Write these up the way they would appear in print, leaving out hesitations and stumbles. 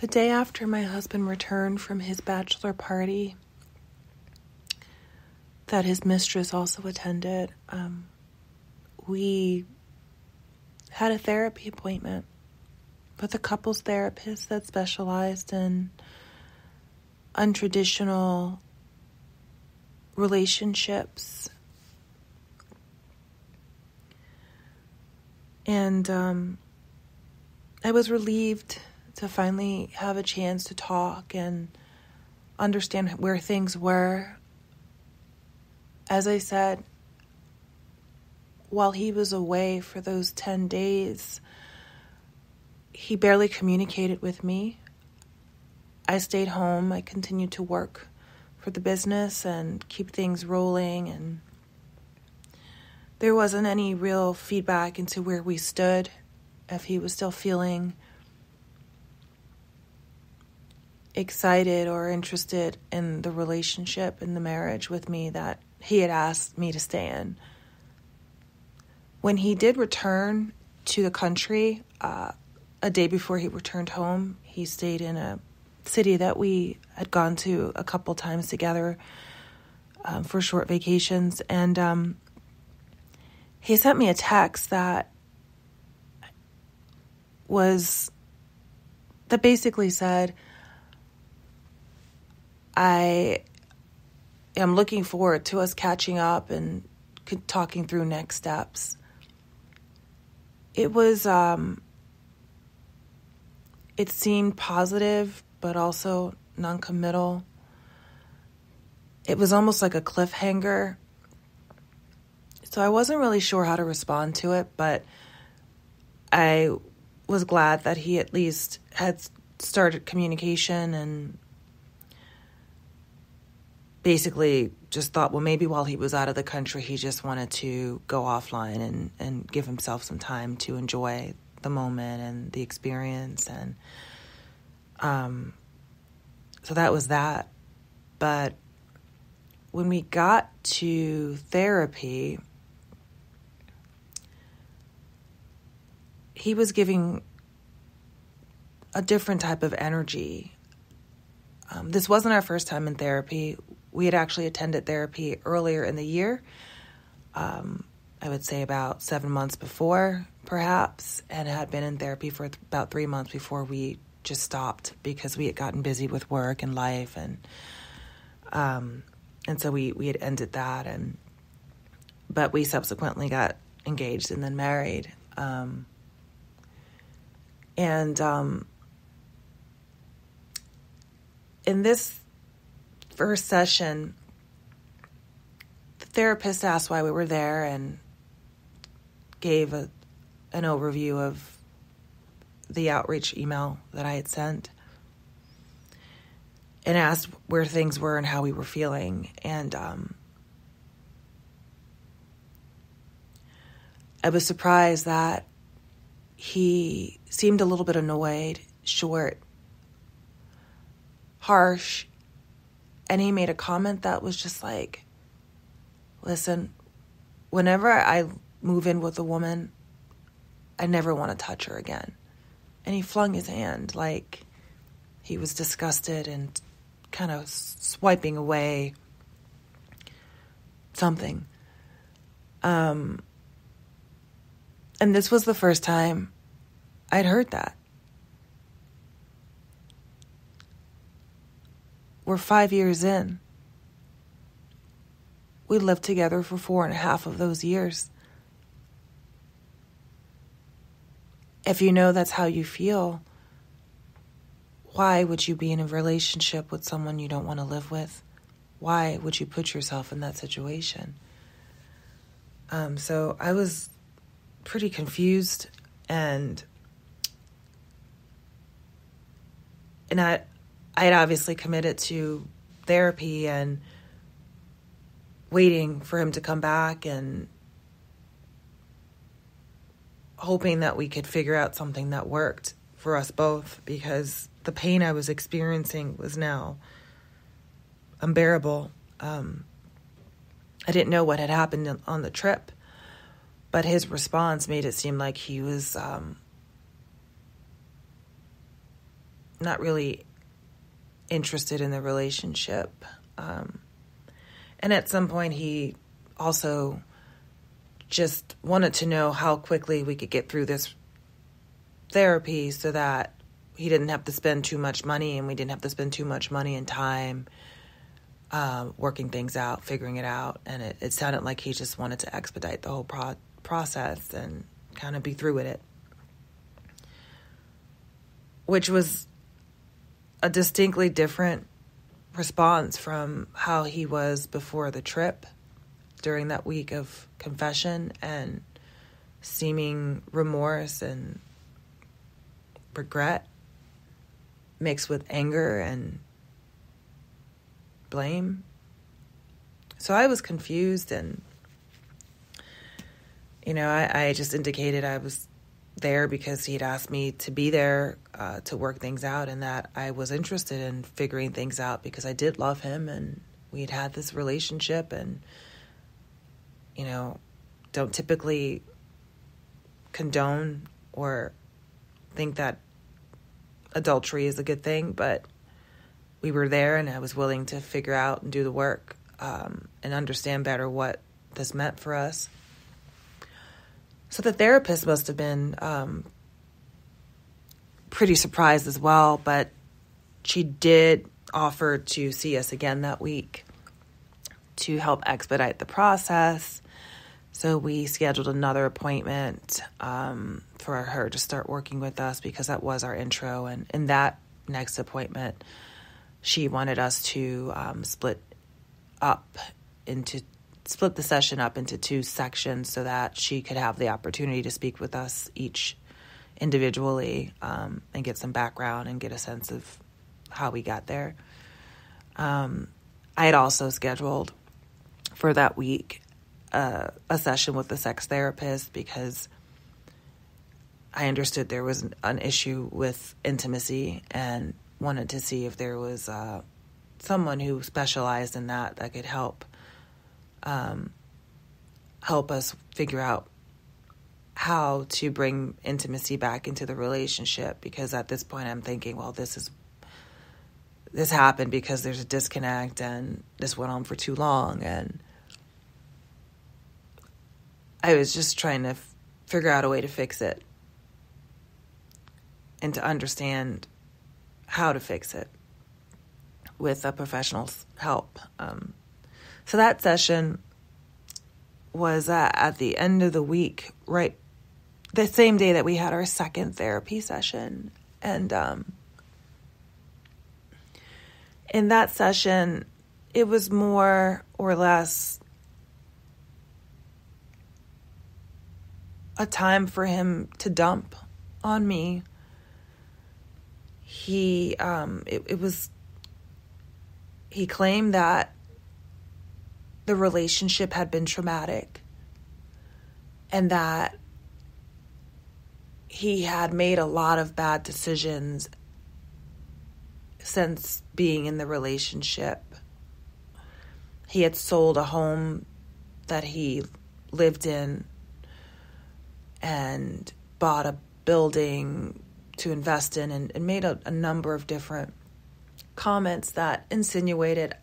The day after my husband returned from his bachelor party that his mistress also attended, we had a therapy appointment with a couples therapist that specialized in untraditional relationships. And I was relieved to finally have a chance to talk and understand where things were. As I said, while he was away for those 10 days, he barely communicated with me. I stayed home. I continued to work for the business and keep things rolling, and there wasn't any real feedback into where we stood, if he was still feeling excited or interested in the relationship and the marriage with me that he had asked me to stay in. When he did return to the country, a day before he returned home, he stayed in a city that we had gone to a couple times together for short vacations, and he sent me a text that basically said, I am looking forward to us catching up and talking through next steps. It was, it seemed positive, but also non-committal. It was almost like a cliffhanger. So I wasn't really sure how to respond to it, but I was glad that he at least had started communication and basically just thought, well, maybe while he was out of the country, he just wanted to go offline and give himself some time to enjoy the moment and the experience. And so that was that. But when we got to therapy, he was giving a different type of energy. This wasn't our first time in therapy. We had actually attended therapy earlier in the year, I would say about 7 months before, perhaps, and had been in therapy for about 3 months before we just stopped because we had gotten busy with work and life, and so we had ended that, but we subsequently got engaged and then married, in this first session, the therapist asked why we were there and gave an overview of the outreach email that I had sent and asked where things were and how we were feeling. And I was surprised that he seemed a little bit annoyed, short, harsh, and he made a comment that was just like, listen, whenever I move in with a woman, I never want to touch her again. And he flung his hand like he was disgusted and kind of swiping away something. And this was the first time I'd heard that. We're 5 years in. We lived together for 4.5 of those years. If you know that's how you feel, why would you be in a relationship with someone you don't want to live with? Why would you put yourself in that situation? So I was pretty confused, and I had obviously committed to therapy and waiting for him to come back and hoping that we could figure out something that worked for us both, because the pain I was experiencing was now unbearable. I didn't know what had happened on the trip, but his response made it seem like he was not really interested in the relationship. And at some point, he also just wanted to know how quickly we could get through this therapy so that he didn't have to spend too much money and we didn't have to spend too much money and time working things out, figuring it out. And it sounded like he just wanted to expedite the whole process and kind of be through with it, which was a distinctly different response from how he was before the trip during that week of confession and seeming remorse and regret mixed with anger and blame. So I was confused, and I just indicated I was there because he'd asked me to be there to work things out, and that I was interested in figuring things out because I did love him and we'd had this relationship, and don't typically condone or think that adultery is a good thing, but we were there and I was willing to figure out and do the work and understand better what this meant for us. So the therapist must have been pretty surprised as well, but she did offer to see us again that week to help expedite the process. So we scheduled another appointment for her to start working with us because that was our intro. And in that next appointment, she wanted us to split the session up into 2 sections so that she could have the opportunity to speak with us each individually and get some background and get a sense of how we got there. I had also scheduled for that week a session with the sex therapist because I understood there was an issue with intimacy and wanted to see if there was someone who specialized in that could help us figure out how to bring intimacy back into the relationship. Because at this point I'm thinking, well, this happened because there's a disconnect and this went on for too long, and I was just trying to figure out a way to fix it and to understand how to fix it with a professional's help. So that session was at the end of the week, right, the same day that we had our second therapy session. And in that session, it was more or less a time for him to dump on me. He claimed that the relationship had been traumatic and that he had made a lot of bad decisions since being in the relationship. He had sold a home that he lived in and bought a building to invest in and made a number of different comments that insinuated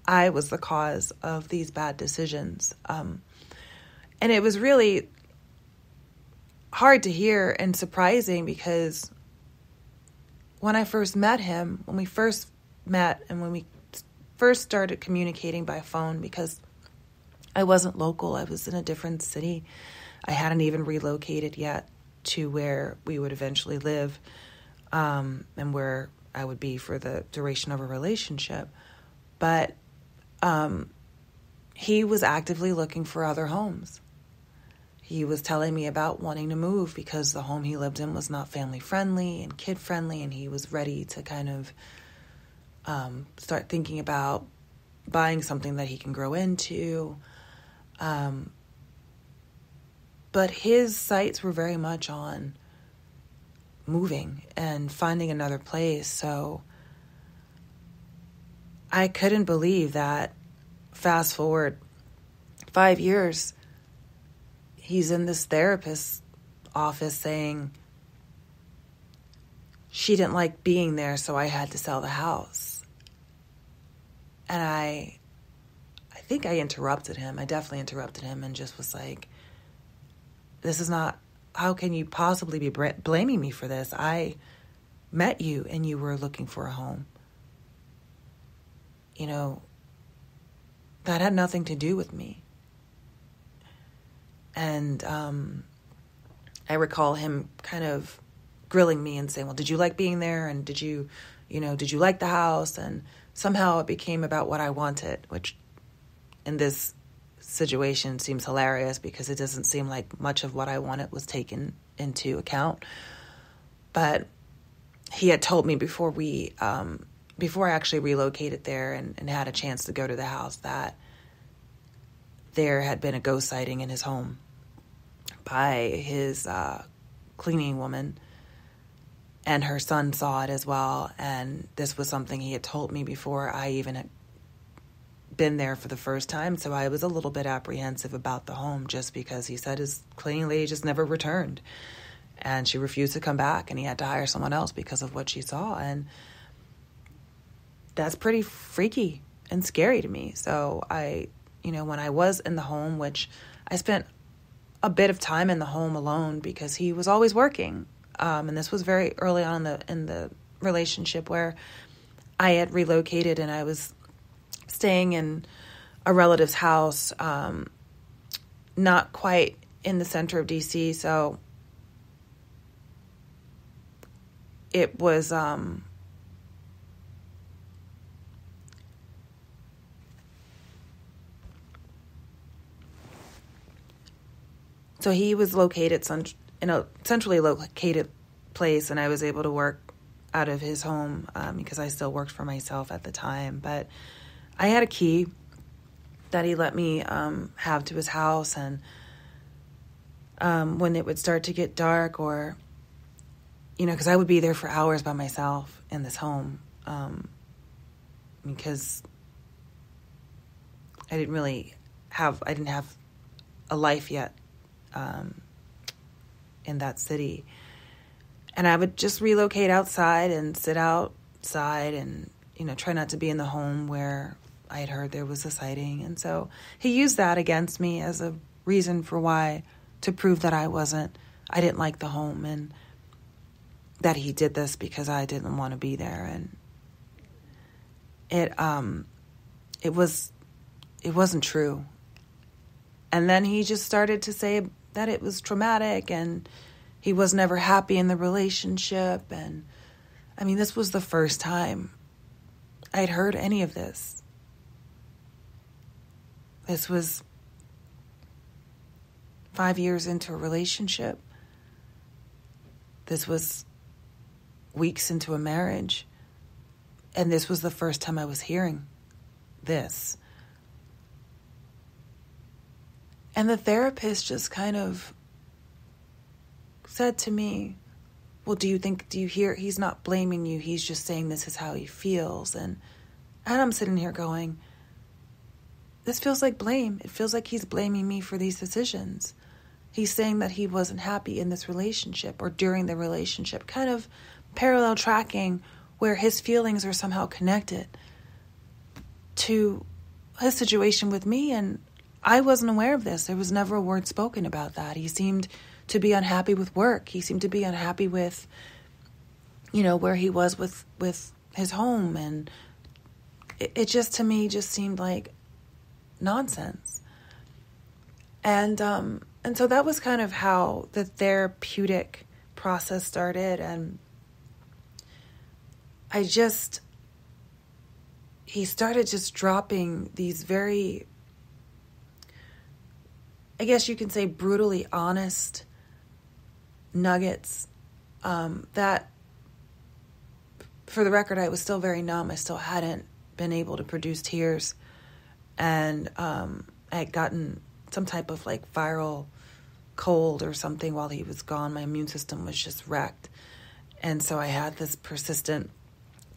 I was the cause of these bad decisions. And it was really hard to hear and surprising because when I first met him, when we first met and when we first started communicating by phone, because I wasn't local, I was in a different city. I hadn't even relocated yet to where we would eventually live and where I would be for the duration of a relationship. But he was actively looking for other homes. He was telling me about wanting to move because the home he lived in was not family friendly and kid friendly, and he was ready to kind of start thinking about buying something that he can grow into. But his sights were very much on moving and finding another place. So I couldn't believe that fast forward 5 years, he's in this therapist's office saying she didn't like being there, so I had to sell the house. And I think I interrupted him. I definitely interrupted him and just was like, this is not, how can you possibly be blaming me for this? I met you and you were looking for a home. You know, that had nothing to do with me. And I recall him kind of grilling me and saying, well, did you like being there? And did you like the house? And somehow it became about what I wanted, which in this situation seems hilarious because it doesn't seem like much of what I wanted was taken into account. But he had told me before I actually relocated there and had a chance to go to the house that there had been a ghost sighting in his home by his cleaning woman, and her son saw it as well. And this was something he had told me before I even had been there for the first time. So I was a little bit apprehensive about the home just because he said his cleaning lady just never returned. And she refused to come back, and he had to hire someone else because of what she saw. And that's pretty freaky and scary to me. So when I was in the home, which I spent a bit of time in the home alone because he was always working. And this was very early on in the relationship where I had relocated and I was staying in a relative's house, not quite in the center of DC. So it was, so he was located in a centrally located place, and I was able to work out of his home because I still worked for myself at the time. But I had a key that he let me have to his house, and when it would start to get dark, or because I would be there for hours by myself in this home because I didn't have a life yet in that city. And I would just relocate outside and sit outside and, try not to be in the home where I had heard there was a sighting. And so he used that against me as a reason for why, to prove that I didn't like the home, and that he did this because I didn't want to be there. And it wasn't true. And then he just started to say that it was traumatic and he was never happy in the relationship. And I mean, this was the first time I'd heard any of this. This was 5 years into a relationship. This was weeks into a marriage. And this was the first time I was hearing this. And the therapist just kind of said to me, well, do you hear, he's not blaming you, he's just saying this is how he feels. And I'm sitting here going, this feels like blame. It feels like he's blaming me for these decisions. He's saying that he wasn't happy in this relationship or during the relationship, kind of parallel tracking where his feelings are somehow connected to his situation with me. And I wasn't aware of this. There was never a word spoken about that. He seemed to be unhappy with work. He seemed to be unhappy with, where he was with his home. And it just, to me, just seemed like nonsense. And so that was kind of how the therapeutic process started. And he started just dropping these very, I guess you can say, brutally honest nuggets that, for the record, I was still very numb. I still hadn't been able to produce tears. And I had gotten some type of like viral cold or something while he was gone. My immune system was just wrecked. And so I had this persistent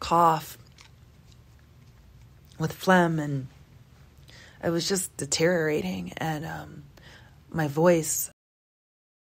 cough with phlegm, and I was just deteriorating. And my voice